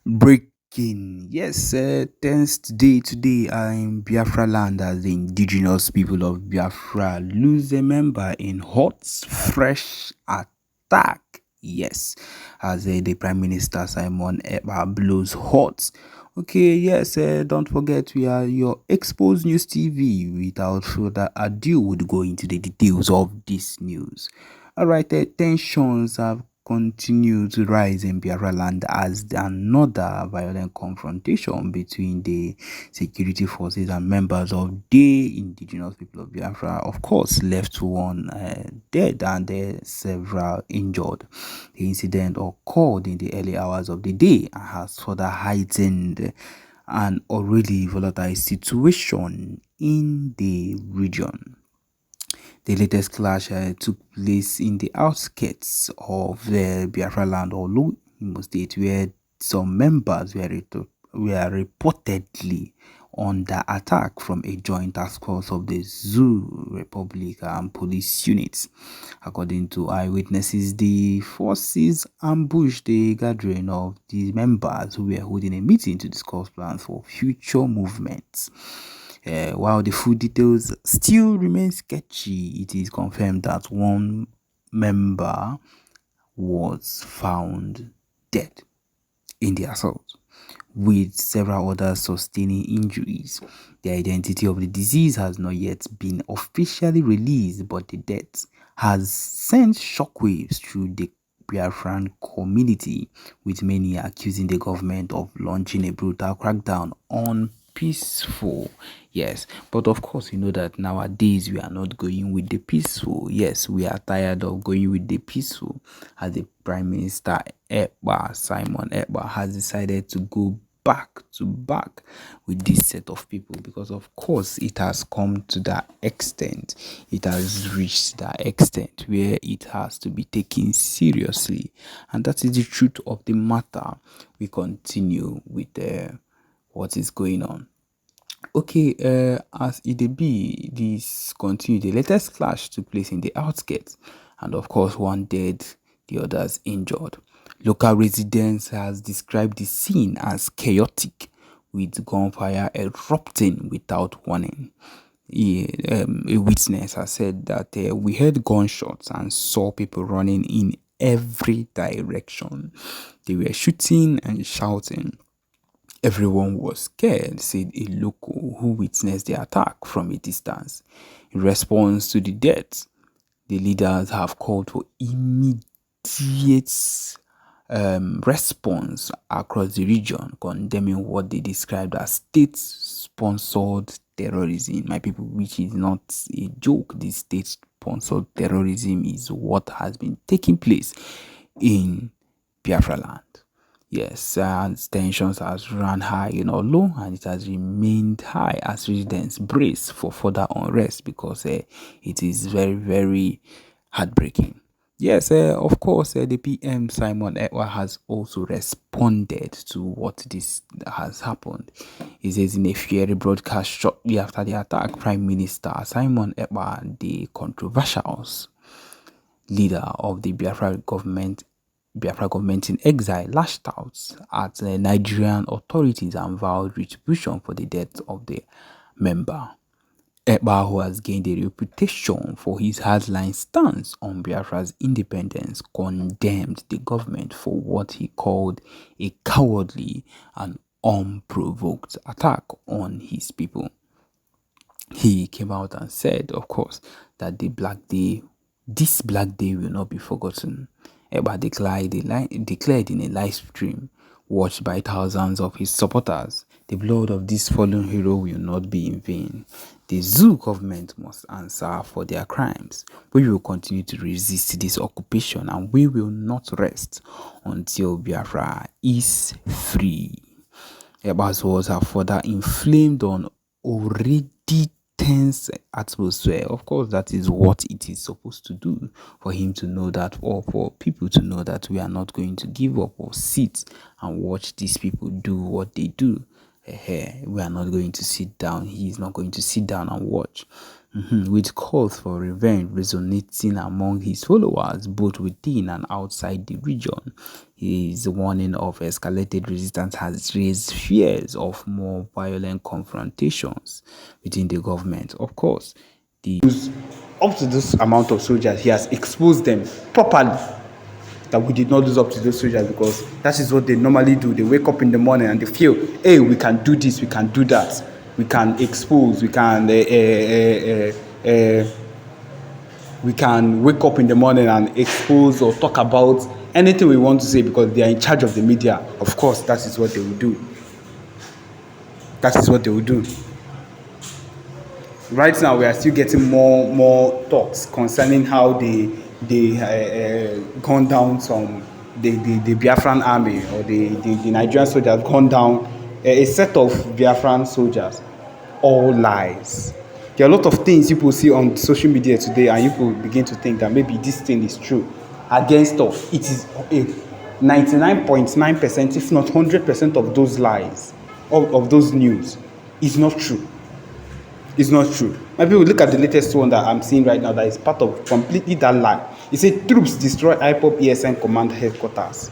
Breaking, yes, tenth day today in Biafra land as the indigenous people of Biafra lose a member in hot, fresh attack. Yes, as the Prime Minister Simon Ekpa blows hot. Okay, yes, don't forget we are your Exposed News TV. Without further ado, we'll go into the details of this news. Alright, tensions have continued to rise in Biafra land as another violent confrontation between the security forces and members of the indigenous people of Biafra, of course, left one dead and several injured. The incident occurred in the early hours of the day and has further heightened an already volatile situation in the region. The latest clash took place in the outskirts of the Biafra land or Imo State, where some members were reportedly under attack from a joint task force of the Zoo Republic and police units. According to eyewitnesses, the forces ambushed the gathering of the members who were holding a meeting to discuss plans for future movements. While the full details still remain sketchy, it is confirmed that one member was found dead in the assault, with several others sustaining injuries. The identity of the disease has not yet been officially released, but the death has sent shockwaves through the Biafran community, with many accusing the government of launching a brutal crackdown on peaceful. Yes, but of course you know that nowadays we are not going with the peaceful. Yes, we are tired of going with the peaceful, as the Prime Minister Simon Ekpa has decided to go back to back with this set of people, because of course it has come to that extent, it has reached that extent where it has to be taken seriously, and that is the truth of the matter. We continue with what is going on. Okay, as it dey be, this continue. The latest clash took place in the outskirts, and of course, one dead, the others injured. Local residents has described the scene as chaotic, with gunfire erupting without warning. A witness has said that we heard gunshots and saw people running in every direction. They were shooting and shouting. Everyone was scared, said a local who witnessed the attack from a distance. In response to the deaths, the leaders have called for immediate response across the region, condemning what they described as state-sponsored terrorism. My people, which is not a joke, this state-sponsored terrorism is what has been taking place in Biafra land. Yes, and tensions has run high in Olo, and it has remained high as residents brace for further unrest, because it is very, very heartbreaking. Yes, of course, the PM Simon Ekpa has also responded to what this has happened. He says in a fiery broadcast shortly after the attack, Prime Minister Simon Ekpa, the controversial leader of the Biafra government in exile, lashed out at the Nigerian authorities and vowed retribution for the death of the member. Ekpa, who has gained a reputation for his hardline stance on Biafra's independence, condemned the government for what he called a cowardly and unprovoked attack on his people. He came out and said, of course, that this black day will not be forgotten. Ekpa declared in a live stream watched by thousands of his supporters, the blood of this fallen hero will not be in vain. The Zoo government must answer for their crimes. We will continue to resist this occupation, and we will not rest until Biafra is free. Ekpa's words have further inflamed on already tense atmosphere. Of course, that is what it is supposed to do, for him to know that, or for people to know that we are not going to give up or sit and watch these people do what they do. We are not going to sit down. He is not going to sit down and watch. with calls for revenge resonating among his followers both within and outside the region. His warning of escalated resistance has raised fears of more violent confrontations within the government. Of course, the up to this amount of soldiers, he has exposed them properly that we did not lose up to those soldiers, because that is what they normally do. They wake up in the morning and they feel, hey, we can do this, we can do that, we can expose, we can wake up in the morning and expose or talk about anything we want to say because they are in charge of the media. Of course, that is what they will do. That is what they will do. Right now we are still getting more talks concerning how they gone down some the Biafran army, or the Nigerian soldiers gone down a set of Biafran soldiers. All lies. There are a lot of things people see on social media today, and people begin to think that maybe this thing is true against us. It is a 99.9%, if not 100% of those lies, of those news, is not true. It's not true. My people, look at the latest one that I'm seeing right now that is part of completely that lie. It said troops destroy IPOB ESN command headquarters.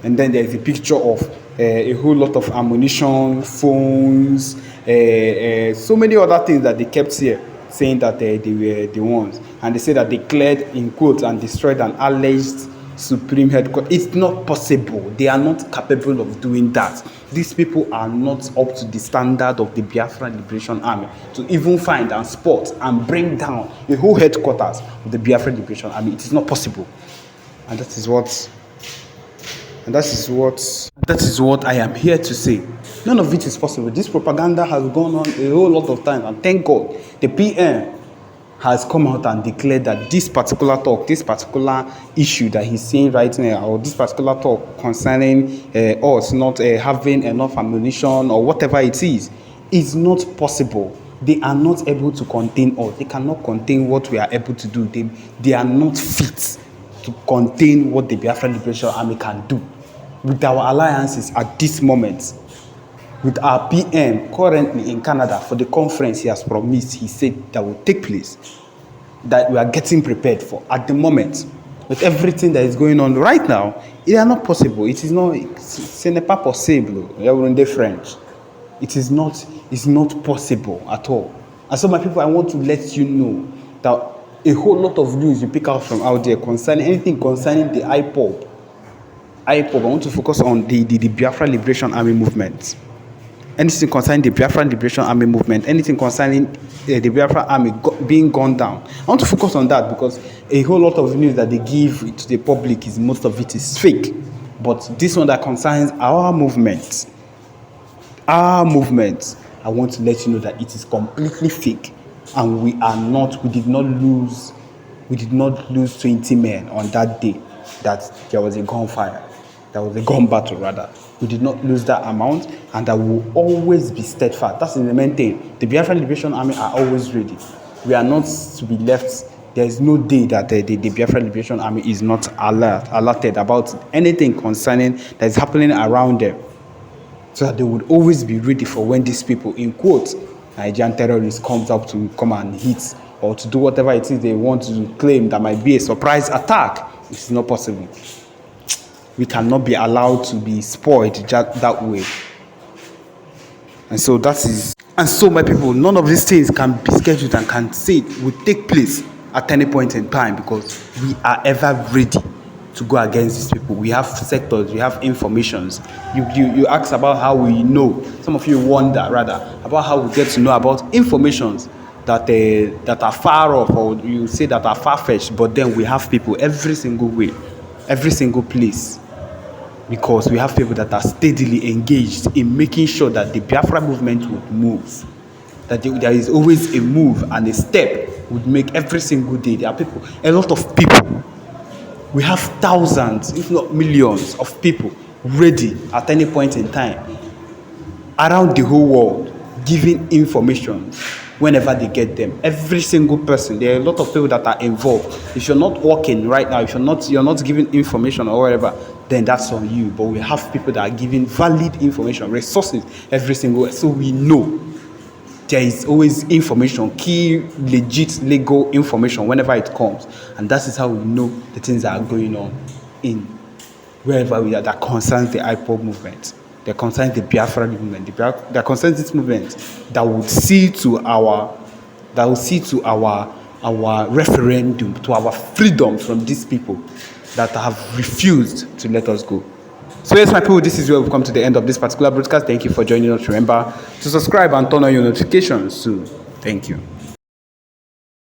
And then there's a picture of a whole lot of ammunition, phones, so many other things that they kept here, saying that they were the ones. And they say that they cleared, in quotes, and destroyed an alleged supreme headquarters. It's not possible. They are not capable of doing that. These people are not up to the standard of the Biafra Liberation Army to even find and spot and bring down the whole headquarters of the Biafra Liberation Army. It is not possible. And that is what I am here to say. None of it is possible. This propaganda has gone on a whole lot of time, and thank God the PM has come out and declared that this particular talk, this particular issue that he's saying right now, or this particular talk concerning us not having enough ammunition or whatever it is not possible. They are not able to contain us. They cannot contain what we are able to do. They are not fit to contain what the Biafra Liberation Army can do. With our alliances at this moment, with our PM currently in Canada for the conference he has promised, he said that will take place, that we are getting prepared for at the moment, with everything that is going on right now, it is not possible. It is not, ce n'est pas possible. In the French, it's not possible at all. And so, my people, I want to let you know that a whole lot of news you pick out from out there concerning anything concerning the IPOB. I want to focus on the Biafra Liberation Army movement. Anything concerning the Biafra Liberation Army movement, anything concerning the Biafra Army being gone down. I want to focus on that because a whole lot of news that they give to the public, most of it is fake. But this one that concerns our movement, I want to let you know that it is completely fake, and we did not lose 20 men on that day that there was a gunfire. There was a gun battle, rather. We did not lose that amount, and that will always be steadfast. That's the main thing. The Biafra Liberation Army are always ready. We are not to be left. There is no day that the Biafra Liberation Army is not alerted about anything concerning that is happening around them, so that they would always be ready for when these people, in quotes, Nigerian terrorists, comes up to come and hit or to do whatever it is they want to claim that might be a surprise attack. It's not possible. We cannot be allowed to be spoiled that way. And so my people, none of these things can be scheduled and can say it will take place at any point in time, because we are ever ready to go against these people. We have sectors, we have informations. You ask about how we know. Some of you wonder rather about how we get to know about informations that are far off, or you say that are far-fetched, but then we have people every single way, every single place, because we have people that are steadily engaged in making sure that the Biafra movement would move, that there is always a move and a step would make every single day. There are people, a lot of people. We have thousands, if not millions, of people ready at any point in time around the whole world, giving information whenever they get them. Every single person. There are a lot of people that are involved. If you're not working right now, if you're not giving information or whatever, then that's on you. But we have people that are giving valid information, resources every single way, so we know. there is always information, key, legit, legal information whenever it comes. And that is how we know the things that are going on in wherever we are that concerns the IPOB movement, that concerns the Biafra movement, that concerns this movement that would see to our referendum, to our freedom from these people that have refused to let us go. So yes, my people, this is where we've come to the end of this particular broadcast. Thank you for joining us. Remember to subscribe and turn on your notifications soon. Thank you.